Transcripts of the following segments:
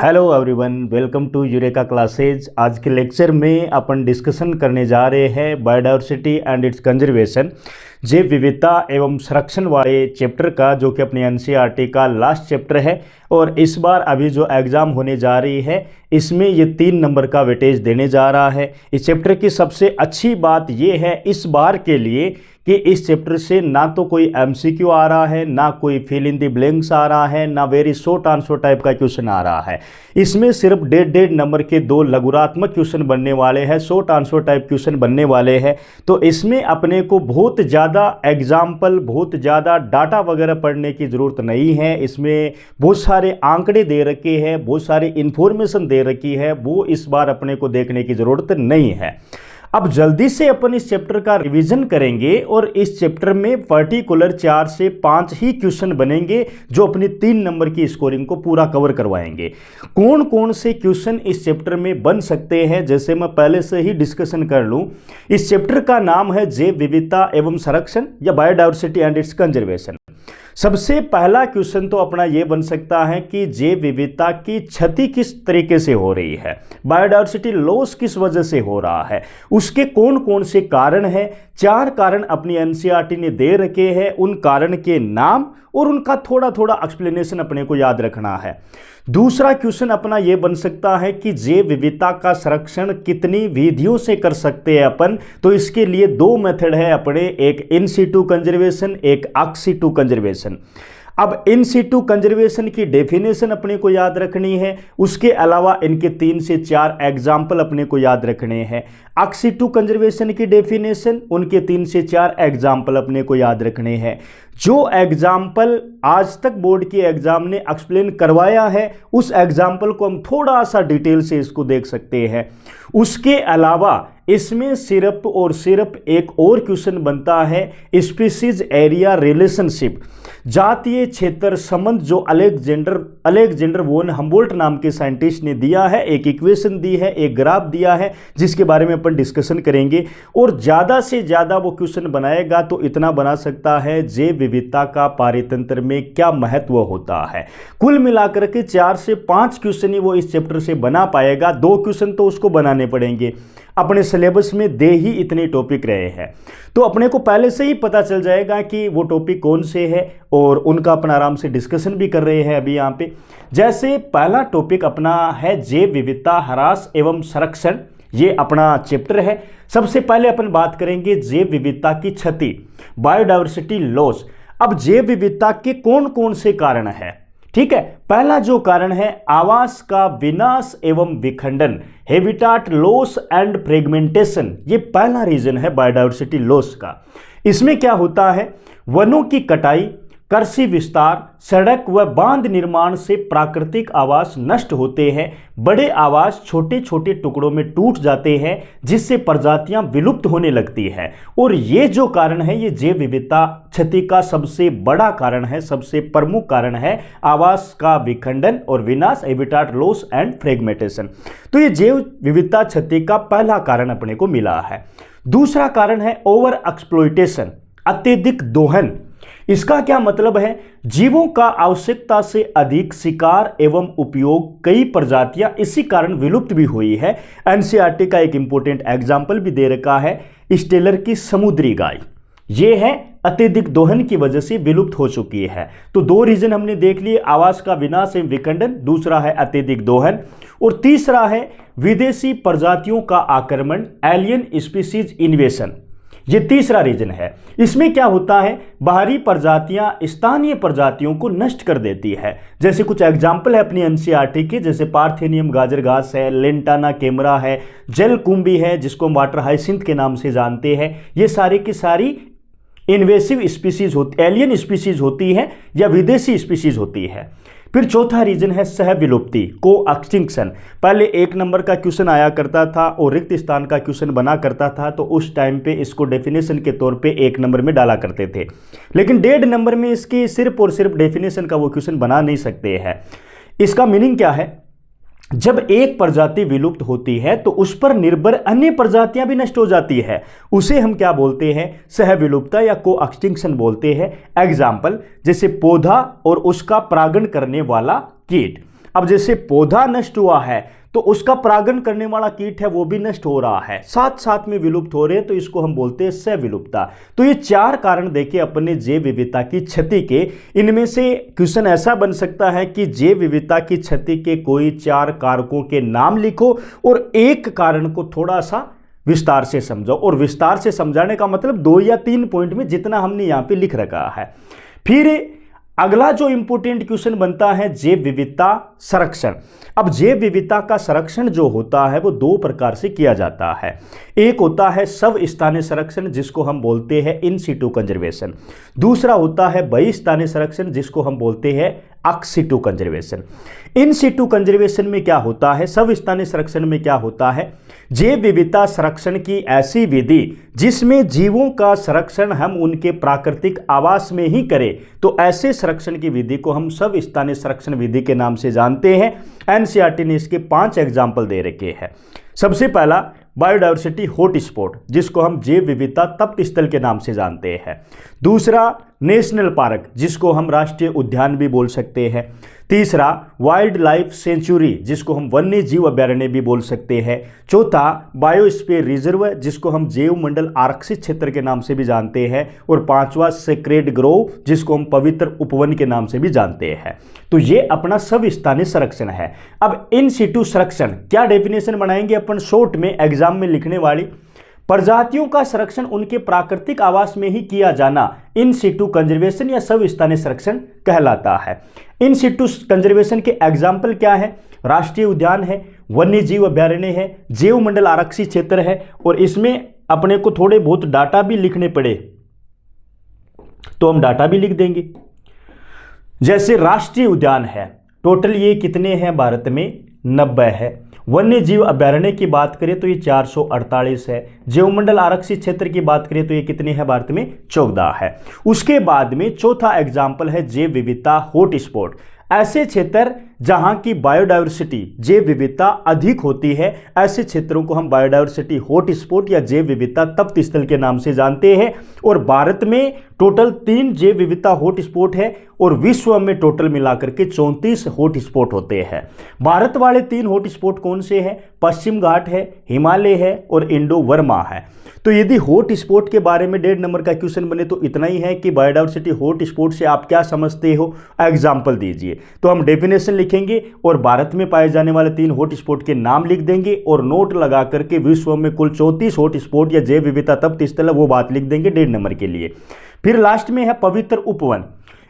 Hello everyone, welcome to Eureka Classes. आज के lecture में अपन डिस्कशन करने जा रहे हैं बायोडायवर्सिटी एंड इट्स कंजर्वेशन, जैव विविधता एवं संरक्षण वाले चैप्टर का, जो कि अपने एनसीईआरटी का लास्ट चैप्टर है। और इस बार अभी जो एग्ज़ाम होने जा रही है इसमें ये 3 नंबर का वेटेज देने जा रहा है। इस चैप्टर की सबसे अच्छी बात ये है इस बार के लिए कि इस चैप्टर से ना तो कोई एमसीक्यू आ रहा है, ना कोई फिल इन द ब्लैंक्स आ रहा है, ना वेरी शॉर्ट आंसर टाइप का क्वेश्चन आ रहा है। इसमें सिर्फ 1.5 नंबर के 2 लघुरात्मक क्वेश्चन बनने वाले हैं, शॉर्ट आंसर टाइप क्वेश्चन बनने वाले हैं। तो इसमें अपने को बहुत ज़्यादा एग्जाम्पल, बहुत ज़्यादा डाटा वगैरह पढ़ने की ज़रूरत नहीं है। इसमें बहुत सारे आंकड़े दे रखे हैं, बहुत सारी इंफॉर्मेशन दे रखी है, वो इस बार अपने को देखने की ज़रूरत नहीं है। अब जल्दी से अपन इस चैप्टर का रिवीजन करेंगे और इस चैप्टर में पर्टिकुलर 4 से 5 ही क्वेश्चन बनेंगे जो अपनी 3 नंबर की स्कोरिंग को पूरा कवर करवाएंगे। कौन कौन से क्वेश्चन इस चैप्टर में बन सकते हैं, जैसे मैं पहले से ही डिस्कशन कर लूं। इस चैप्टर का नाम है जैव विविधता एवं संरक्षण या बायोडायवर्सिटी एंड इट्स कंजर्वेशन। सबसे पहला क्वेश्चन तो अपना यह बन सकता है कि जैव विविधता की क्षति किस तरीके से हो रही है, बायोडायवर्सिटी लॉस किस वजह से हो रहा है, उसके कौन कौन से कारण हैं। 4 कारण अपनी एनसीईआरटी ने दे रखे हैं, उन कारण के नाम और उनका थोड़ा थोड़ा एक्सप्लेनेशन अपने को याद रखना है। दूसरा क्वेश्चन अपना यह बन सकता है कि जैव विविधता का संरक्षण कितनी विधियों से कर सकते हैं अपन। तो इसके लिए 2 मेथड है अपने, एक इन सीटू कंजर्वेशन, एक एक्स सीटू कंजर्वेशन। अब इन सीटू कंजर्वेशन की डेफिनेशन अपने को याद रखनी है, उसके अलावा इनके 3 से 4 एग्जाम्पल अपने को याद रखने हैं। एक्स सीटू कंजर्वेशन की डेफिनेशन, उनके 3 से 4 एग्जाम्पल अपने को याद रखने हैं। जो एग्जाम्पल आज तक बोर्ड की एग्जाम ने एक्सप्लेन करवाया है उस एग्जाम्पल को हम थोड़ा सा डिटेल से इसको देख सकते हैं। उसके अलावा इसमें सिर्फ और सिर्फ एक और क्वेश्चन बनता है स्पीसीज एरिया रिलेशनशिप, जातीय क्षेत्र संबंध, जो अलेक्जेंडर वोन हम्बोल्ट नाम के साइंटिस्ट ने दिया है। एक इक्वेशन दी है, एक ग्राफ दिया है, जिसके बारे में अपन डिस्कशन करेंगे। और ज़्यादा से ज़्यादा वो क्वेश्चन बनाएगा तो इतना बना सकता है जैव विविधता का पारितंत्र में क्या महत्व होता है। कुल मिलाकर के 4 से 5 क्वेश्चन ही वो इस चैप्टर से बना पाएगा। 2 क्वेश्चन तो उसको बनाने पड़ेंगे, अपने सिलेबस में दे ही इतने टॉपिक रहे हैं। तो अपने को पहले से ही पता चल जाएगा कि वो टॉपिक कौन से है और उनका अपना आराम से डिस्कशन भी कर रहे हैं अभी यहाँ पे। जैसे पहला टॉपिक अपना है जैव विविधता ह्रास एवं संरक्षण, ये अपना चैप्टर है। सबसे पहले अपन बात करेंगे जैव विविधता की क्षति, बायोडायवर्सिटी लॉस। अब जैव विविधता के कौन कौन से कारण है, ठीक है। पहला जो कारण है आवास का विनाश एवं विखंडन, हैबिटाट लॉस एंड फ्रेगमेंटेशन। ये पहला रीजन है बायोडायवर्सिटी लॉस का। इसमें क्या होता है, वनों की कटाई, कृषि विस्तार, सड़क व बांध निर्माण से प्राकृतिक आवास नष्ट होते हैं। बड़े आवास छोटे छोटे टुकड़ों में टूट जाते हैं, जिससे प्रजातियां विलुप्त होने लगती है। और ये जो कारण है, ये जैव विविधता क्षति का सबसे बड़ा कारण है, सबसे प्रमुख कारण है आवास का विखंडन और विनाश, हैबिटाट लॉस एंड फ्रेगमेंटेशन। तो ये जैव विविधता क्षति का पहला कारण अपने को मिला है। दूसरा कारण है ओवर एक्सप्लॉयटेशन, अत्यधिक दोहन। इसका क्या मतलब है, जीवों का आवश्यकता से अधिक शिकार एवं उपयोग, कई प्रजातियां इसी कारण विलुप्त भी हुई है। एनसीईआरटी का एक इंपॉर्टेंट एग्जाम्पल भी दे रखा है, स्टेलर की समुद्री गाय, ये है अत्यधिक दोहन की वजह से विलुप्त हो चुकी है। तो 2 रीजन हमने देख लिए, आवास का विनाश एवं विखंडन, दूसरा है अत्यधिक दोहन, और तीसरा है विदेशी प्रजातियों का आक्रमण, एलियन स्पीसीज इन्वेशन। ये तीसरा रीजन है। इसमें क्या होता है, बाहरी प्रजातियां स्थानीय प्रजातियों को नष्ट कर देती है। जैसे कुछ एग्जाम्पल है अपनी एनसीईआरटी के, जैसे पार्थेनियम गाजर घास है, लेंटाना कैमरा है, जलकुंभी है जिसको हम वाटर हाइसिंथ के नाम से जानते हैं। ये सारी की सारी इन्वेसिव स्पीसीज होती, एलियन स्पीसीज होती है या विदेशी स्पीसीज होती है। फिर चौथा रीजन है सह विलुप्ति, को एक्सटिंक्शन। पहले 1 नंबर का क्वेश्चन आया करता था और रिक्त स्थान का क्वेश्चन बना करता था, तो उस टाइम पे इसको डेफिनेशन के तौर पे 1 नंबर में डाला करते थे। लेकिन 1.5 नंबर में इसकी सिर्फ और सिर्फ डेफिनेशन का वो क्वेश्चन बना नहीं सकते हैं। इसका मीनिंग क्या है, जब एक प्रजाति विलुप्त होती है तो उस पर निर्भर अन्य प्रजातियां भी नष्ट हो जाती है, उसे हम क्या बोलते हैं, सह विलुप्तता या को एक्सटिंक्शन बोलते हैं। एग्जाम्पल जैसे पौधा और उसका परागण करने वाला कीट। अब जैसे पौधा नष्ट हुआ है तो उसका परागण करने वाला कीट है वो भी नष्ट हो रहा है, साथ साथ में विलुप्त हो रहे हैं, तो इसको हम बोलते हैं सह-विलुप्तता। तो ये 4 कारण देखे अपने जैव विविधता की क्षति के। इनमें से क्वेश्चन ऐसा बन सकता है कि जैव विविधता की क्षति के कोई 4 कारकों के नाम लिखो और एक कारण को थोड़ा सा विस्तार से समझो। और विस्तार से समझाने का मतलब 2 या 3 पॉइंट में जितना हमने यहाँ पे लिख रखा है। फिर अगला जो इंपॉर्टेंट क्वेश्चन बनता है जैव विविधता संरक्षण। अब जैव विविधता का संरक्षण जो होता है वो 2 प्रकार से किया जाता है। एक होता है स्व-स्थानीय संरक्षण जिसको हम बोलते हैं इन सिटू कंजर्वेशन। दूसरा होता है बहिस्थानीय संरक्षण जिसको हम बोलते हैं अक्स सिटू कंजर्वेशन। इन सिटू कंजर्वेशन में क्या होता है, स्व-स्थानीय संरक्षण में क्या होता है, जैव विविधता संरक्षण की ऐसी विधि जिसमें जीवों का संरक्षण हम उनके प्राकृतिक आवास में ही करें, तो ऐसे संरक्षण की विधि को हम स्व-स्थानीय संरक्षण विधि के नाम से जानते हैं। एनसीईआरटी ने इसके 5 एग्जाम्पल दे रखे हैं। सबसे पहला बायोडायवर्सिटी हॉटस्पॉट जिसको हम जैव विविधता तप्त स्थल के नाम से जानते हैं। दूसरा नेशनल पार्क जिसको हम राष्ट्रीय उद्यान भी बोल सकते हैं। तीसरा वाइल्ड लाइफ सेंचुरी जिसको हम वन्य जीव अभयारण्य भी बोल सकते हैं। चौथा बायोस्फीयर रिजर्व जिसको हम जैव मंडल आरक्षित क्षेत्र के नाम से भी जानते हैं। और 5वां सेक्रेड ग्रोव जिसको हम पवित्र उपवन के नाम से भी जानते हैं। तो ये अपना स्व-स्थानीय संरक्षण है। अब इन सिटू संरक्षण क्या डेफिनेशन बनाएंगे अपन शॉर्ट में एग्जाम में लिखने वाली, प्रजातियों का संरक्षण उनके प्राकृतिक आवास में ही किया जाना इन सिटू कंजर्वेशन या स्व-स्थानीय संरक्षण कहलाता है। इन सिटू कंजर्वेशन के एग्जाम्पल क्या है, राष्ट्रीय उद्यान है, वन्य जीव अभयारण्य है, जैव मंडल आरक्षित क्षेत्र है। और इसमें अपने को थोड़े बहुत डाटा भी लिखने पड़े तो हम डाटा भी लिख देंगे। जैसे राष्ट्रीय उद्यान है, टोटल ये कितने हैं भारत में, 90 है। वन्य जीव अभयारण्य की बात करें तो ये 448 है। जैव मंडल आरक्षित क्षेत्र की बात करें तो ये कितने हैं भारत में, 14 है। उसके बाद में चौथा एग्जाम्पल है जैव विविधता हॉटस्पॉट, ऐसे क्षेत्र जहां की बायोडायवर्सिटी जैव विविधता अधिक होती है, ऐसे क्षेत्रों को हम बायोडायवर्सिटी हॉटस्पॉट या जैव विविधता तप्त स्थल के नाम से जानते हैं। और भारत में टोटल 3 जैव विविधता हॉटस्पॉट है और विश्व में टोटल मिलाकर के 34 हॉटस्पॉट होते हैं। भारत वाले 3 हॉटस्पॉट कौन से हैं, पश्चिम घाट है, हिमालय है और इंडो वर्मा है। तो यदि हॉटस्पॉट के बारे में 1.5 नंबर का क्वेश्चन बने तो इतना ही है कि बायोडायवर्सिटी हॉटस्पॉट से आप क्या समझते हो, एग्जाम्पल दीजिए। तो हम डेफिनेशन लिखेंगे और भारत में पाए जाने वाले 3 हॉटस्पॉट के नाम लिख देंगे और नोट लगा करके विश्व में कुल 34 हॉटस्पॉट या जैव विविधता तप्त स्थल है वो बात लिख देंगे 1.5 नंबर के लिए। फिर लास्ट में है पवित्र उपवन,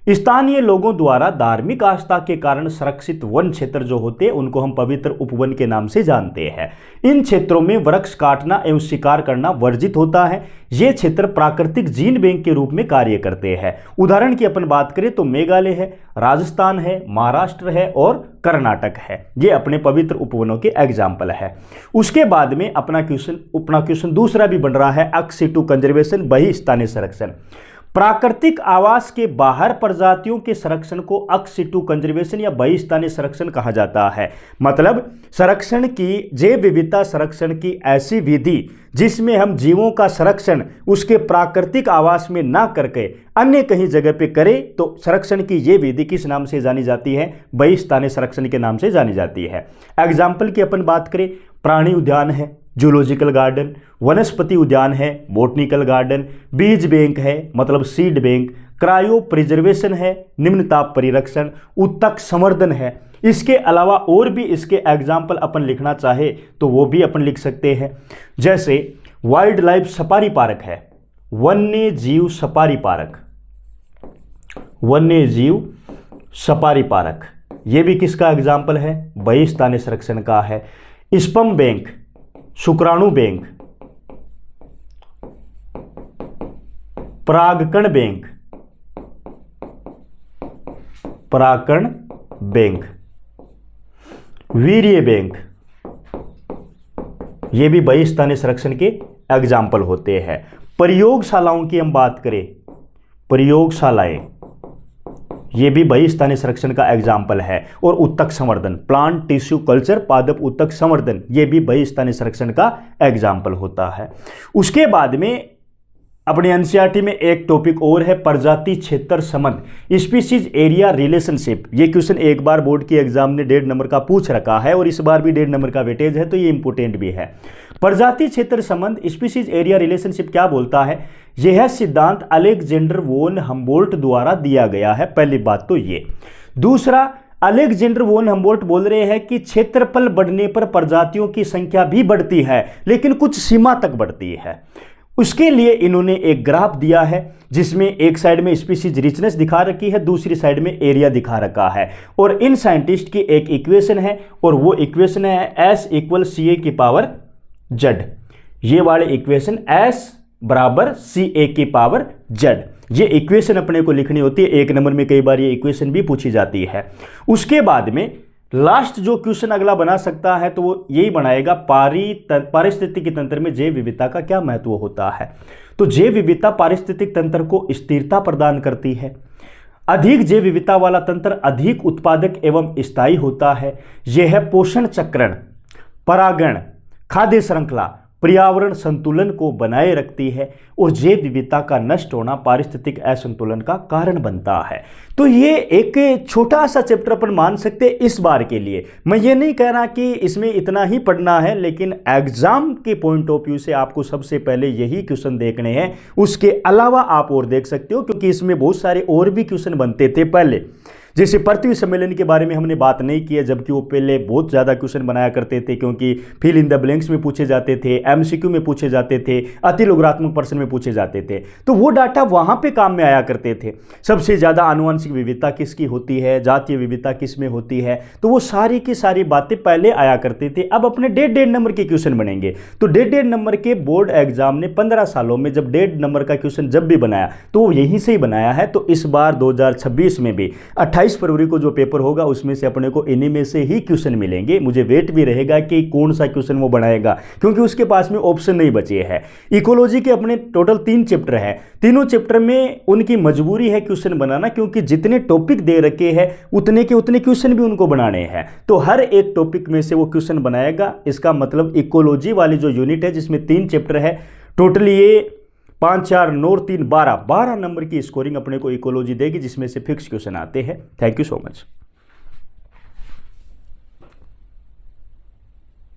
स्थानीय लोगों द्वारा धार्मिक आस्था के कारण संरक्षित वन क्षेत्र जो होते हैं उनको हम पवित्र उपवन के नाम से जानते हैं। इन क्षेत्रों में वृक्ष काटना एवं शिकार करना वर्जित होता है। ये क्षेत्र प्राकृतिक जीन बैंक के रूप में कार्य करते हैं। उदाहरण की अपन बात करें तो मेघालय है, राजस्थान है, महाराष्ट्र है और कर्नाटक है। ये अपने पवित्र उपवनों के एग्जाम्पल है। उसके बाद में अपना क्वेश्चन दूसरा भी बन रहा है अक्स सिटू कंजर्वेशन बहिस्थानीय संरक्षण। प्राकृतिक आवास के बाहर प्रजातियों के संरक्षण को अक्स सिटू कंजर्वेशन या बहिस्थानीय संरक्षण कहा जाता है। मतलब संरक्षण की जैव विविधता संरक्षण की ऐसी विधि जिसमें हम जीवों का संरक्षण उसके प्राकृतिक आवास में ना करके अन्य कहीं जगह पे करें, तो संरक्षण की ये विधि किस नाम से जानी जाती है, बहिस्थानीय संरक्षण के नाम से जानी जाती है। एग्जाम्पल की अपन बात करें, प्राणी उद्यान है, जूलॉजिकल गार्डन, वनस्पति उद्यान है, बॉटनिकल गार्डन, बीज बैंक है मतलब सीड बैंक, क्रायो प्रिजर्वेशन है, निम्न ताप परिरक्षण, उत्तक संवर्धन है। इसके अलावा और भी इसके एग्जाम्पल अपन लिखना चाहे तो वो भी अपन लिख सकते हैं। जैसे वाइल्ड लाइफ सफारी पार्क है, वन्य जीव सफारी पार्क, वन्य जीव सफारी पार्क, ये भी किसका एग्जाम्पल है, बहिस्थानीय संरक्षण का है। स्पर्म बैंक, शुक्राणु बैंक, परागकण बैंक, परागकण बैंक, वीर्य बैंक, ये भी बहिस्थानीय संरक्षण के एग्जाम्पल होते हैं। प्रयोगशालाओं की हम बात करें, प्रयोगशालाएं, ये भी बहिस्थानीय संरक्षण का एग्जाम्पल है। और उत्तक संवर्धन, प्लांट टिश्यू कल्चर, पादप उत्तक संवर्धन, ये भी बहिस्थानीय संरक्षण का एग्जाम्पल होता है। उसके बाद में अपने एनसीईआरटी में एक टॉपिक और है, प्रजाति क्षेत्र संबंध, स्पीसीज एरिया रिलेशनशिप। ये क्वेश्चन एक बार बोर्ड की एग्जाम ने 1.5 नंबर का पूछ रखा है और इस बार भी 1.5 नंबर का वेटेज है, तो ये इंपोर्टेंट भी है। प्रजाति क्षेत्र संबंध, स्पीसीज एरिया रिलेशनशिप क्या बोलता है? यह सिद्धांत अलेक्जेंडर वोन हम्बोल्ट द्वारा दिया गया है, पहली बात तो ये। दूसरा, अलेक्जेंडर वोन हम्बोल्ट बोल रहे हैं कि क्षेत्रफल बढ़ने पर प्रजातियों की संख्या भी बढ़ती है, लेकिन कुछ सीमा तक बढ़ती है। उसके लिए इन्होंने एक ग्राफ दिया है जिसमें एक साइड में स्पीसीज रिचनेस दिखा रखी है, दूसरी साइड में एरिया दिखा रखा है। और इन साइंटिस्ट की एक इक्वेशन है और वो इक्वेशन है S = CA की पावर Z। ये वाले इक्वेशन S = CA की पावर Z, ये इक्वेशन अपने को लिखनी होती है। 1 नंबर में कई बार ये इक्वेशन भी पूछी जाती है। उसके बाद में लास्ट जो क्वेश्चन अगला बना सकता है तो वो यही बनाएगा, पारिस्थितिकी तंत्र में जैव विविधता का क्या महत्व होता है। तो जैव विविधता पारिस्थितिक तंत्र को स्थिरता प्रदान करती है। अधिक जैव विविधता वाला तंत्र अधिक उत्पादक एवं स्थायी होता है। यह पोषण चक्रण, परागण, खाद्य श्रृंखला, पर्यावरण संतुलन को बनाए रखती है और जैव विविधता का नष्ट होना पारिस्थितिक असंतुलन का कारण बनता है। तो ये एक छोटा सा चैप्टर अपन मान सकते हैं इस बार के लिए। मैं ये नहीं कह रहा कि इसमें इतना ही पढ़ना है, लेकिन एग्जाम के पॉइंट ऑफ व्यू से आपको सबसे पहले यही क्वेश्चन देखने हैं। उसके अलावा आप और देख सकते हो, क्योंकि इसमें बहुत सारे और भी क्वेश्चन बनते थे पहले। जैसे पृथ्वी सम्मेलन के बारे में हमने बात नहीं की है, जबकि वो पहले बहुत ज़्यादा क्वेश्चन बनाया करते थे, क्योंकि फिल इन द ब्लैंक्स में पूछे जाते थे, एमसीक्यू में पूछे जाते थे, अति लोगारिथमिक प्रश्न में पूछे जाते थे। तो वो डाटा वहाँ पे काम में आया करते थे। सबसे ज़्यादा आनुवंशिक विविधता किसकी होती है, जातीय विविधता किस में होती है, तो वो सारी की सारी बातें पहले आया करते थे। अब अपने 1.5 नंबर के क्वेश्चन बनेंगे। तो 1.5 नंबर के बोर्ड एग्जाम ने 15 सालों में जब 1.5 नंबर का क्वेश्चन जब भी बनाया तो वो यहीं से ही बनाया है। तो इस बार 2026 में भी 28 फरवरी को जो पेपर होगा उसमें से अपने को इन्हीं में से ही क्वेश्चन मिलेंगे। मुझे वेट भी रहेगा कि कौन सा क्वेश्चन वो बनाएगा, क्योंकि उसके पास में ऑप्शन नहीं बचे हैं। इकोलॉजी के अपने टोटल 3 चैप्टर हैं, तीनों चैप्टर में उनकी मजबूरी है क्वेश्चन बनाना, क्योंकि जितने टॉपिक दे रखे हैं उतने के उतने क्वेश्चन भी उनको बनाने हैं। तो हर एक टॉपिक में से वो क्वेश्चन बनाएगा। इसका मतलब इकोलॉजी वाली जो यूनिट है जिसमें 3 चैप्टर है, टोटली ये 5, 4, 9, 3, 12 नंबर की स्कोरिंग अपने को इकोलॉजी देगी, जिसमें से फिक्स क्वेश्चन आते हैं। Thank you so much.